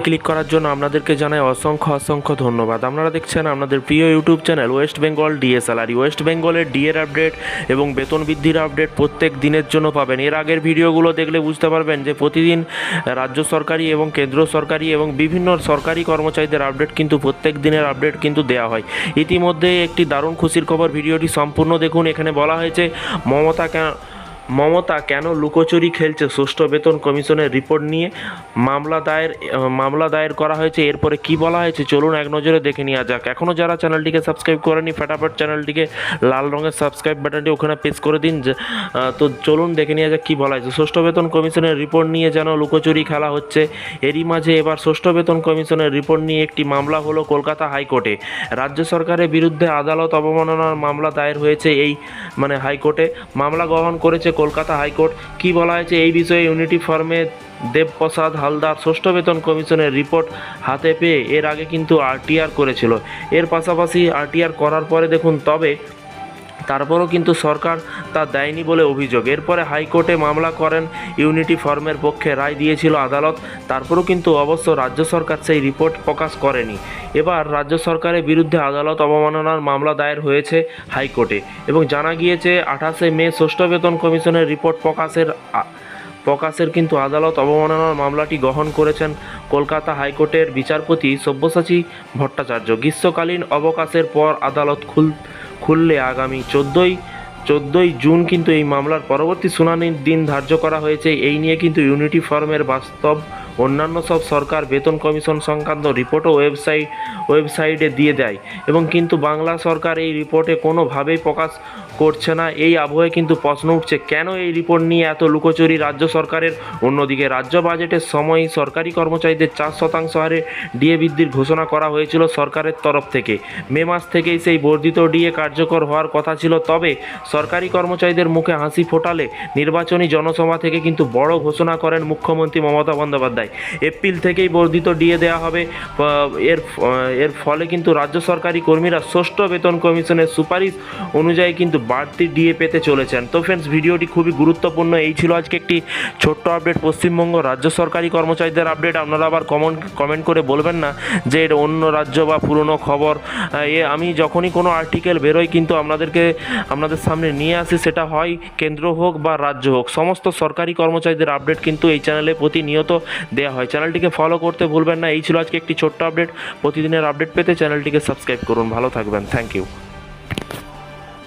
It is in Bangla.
ক্লিক করার জন্য আপনাদেরকে জানাই অসংখ্য ধন্যবাদ। আপনারা দেখছেন আপনাদের প্রিয় YouTube channel West Bengal DSLR. West বেঙ্গলের ডিএর আপডেট এবং বেতন বৃদ্ধির আপডেট প্রত্যেক দিনের জন্য পাবেন। এর আগের ভিডিওগুলো দেখলে বুঝতে পারবেন যে প্রতিদিন রাজ্য সরকারি এবং কেন্দ্র সরকারি এবং বিভিন্ন সরকারি কর্মচারীদের আপডেট কিন্তু প্রত্যেক দিনের আপডেট কিন্তু দেওয়া হয়। ইতিমধ্যে একটি দারুণ খুশির খবর, ভিডিওটি সম্পূর্ণ দেখুন। এখানে বলা হয়েছে মমতা কেন লুকোচুরি খেলছে ষষ্ঠ বেতন কমিশনের রিপোর্ট নিয়ে মামলা দায়ের করা হয়েছে। এরপরে কি বলা হয়েছে চলুন এক নজরে দেখে নেওয়া যাক। এখনও যারা চ্যানেলটিকে সাবস্ক্রাইব করেনি ফটাফট চ্যানেলটিকে লাল রঙের সাবস্ক্রাইব বাটনটি ওখানে প্রেস করে দিন। তো চলুন দেখে নেওয়া যাক কী বলা হয়েছে। ষষ্ঠ বেতন কমিশনের রিপোর্ট নিয়ে যেন লুকোচুরি খেলা হচ্ছে। এরই মাঝে এবার ষষ্ঠ বেতন কমিশনের রিপোর্ট নিয়ে একটি মামলা হলো কলকাতা হাইকোর্টে। রাজ্য সরকারের বিরুদ্ধে আদালত অবমাননার মামলা দায়ের হয়েছে হাইকোর্টে। মামলা গ্রহণ করেছে কলকাতা হাইকোর্ট। কি বলা হয়েছে এই বিষয়ে ইউনিটি ফর্মে দেবপ্রসাদ হালদার ষষ্ঠ বেতন কমিশনের রিপোর্ট হাতে পেয়ে এর আগে কিন্তু আরটিআর করেছিল। এর পাশাপাশি আরটিআর করার পরে দেখুন তারপরও কিন্তু সরকার তা দেয়নি বলে অভিযোগ। এরপরে হাইকোর্টে মামলা করেন ইউনিটি ফর্মের পক্ষে, রায় দিয়েছিল আদালত। তারপরও কিন্তু অবশ্য রাজ্য সরকার সেই রিপোর্ট প্রকাশ করেনি। এবার রাজ্য সরকারের বিরুদ্ধে আদালত অবমাননার মামলা দায়ের হয়েছে হাইকোর্টে এবং জানা গিয়েছে 28শে মে ষষ্ঠ বেতন কমিশনের রিপোর্ট প্রকাশের কিন্তু আদালত অবমাননার মামলাটি গ্রহণ করেছেন কলকাতা হাইকোর্টের বিচারপতি সব্যসাচী ভট্টাচার্য। গ্রীষ্মকালীন অবকাশের পর আদালত খুললে আগামী 14ই জুন কিন্তু এই মামলার পরবর্তী শুনানির দিন ধার্য করা হয়েছে। এই নিয়ে কিন্তু ইউনিটি ফর্মের বাস্তব অন্যান্য সব সরকার বেতন কমিশন সংক্রান্ত রিপোর্টও ওয়েবসাইটে দিয়ে দেয় এবং কিন্তু বাংলা সরকার এই রিপোর্টে কোনোভাবেই প্রকাশ করছে না। এই আবহে কিন্তু প্রশ্ন উঠছে কেন এই রিপোর্ট নিয়ে এত লুকোচুরি রাজ্য সরকারের। অন্যদিকে রাজ্য বাজেটের সময় সরকারি কর্মচারীদের 4% হারে ডিএ বৃদ্ধির ঘোষণা করা হয়েছিল সরকারের তরফ থেকে। মে মাস থেকেই সেই বর্ধিত ডিএ কার্যকর হওয়ার কথা ছিল। তবে সরকারি কর্মচারীদের মুখে হাসি ফোটালে নির্বাচনী জনসভা থেকে কিন্তু বড় ঘোষণা করেন মুখ্যমন্ত্রী মমতা বন্দ্যোপাধ্যায়। এপ্রিল থেকেই বর্ধিত ডিএ দেওয়া হবে। এর ফলে কিন্তু রাজ্য সরকারি কর্মীরা ষষ্ঠ বেতন কমিশনের সুপারিশ অনুযায়ী কিন্তু বাড়তি ডিএ পেতে চলেছেন। তো ফ্রেন্ডস, ভিডিওটি খুবই গুরুত্বপূর্ণ। এই ছিল আজকে একটি ছোট্ট আপডেট, পশ্চিমবঙ্গ রাজ্য সরকারি কর্মচারীদের আপডেট। আপনারা আবার কমেন্ট করে বলবেন না যে এটা অন্য রাজ্য বা পুরনো খবর। আমি যখনই কোনো আর্টিকেল বেরোই কিন্তু আপনাদের সামনে নিয়ে আসি, সেটা হয় কেন্দ্র হোক বা রাজ্য হোক, সমস্ত সরকারি কর্মচারীদের আপডেট কিন্তু এই চ্যানেলে প্রতিনিয়ত দেওয়া হয়। চ্যানেলটিকে ফলো করতে ভুলবেন না। এই ছিল আজকে একটি ছোট্ট আপডেট। প্রতিদিনের আপডেট পেতে চ্যানেলটিকে সাবস্ক্রাইব করুন। ভালো থাকবেন। Thank you.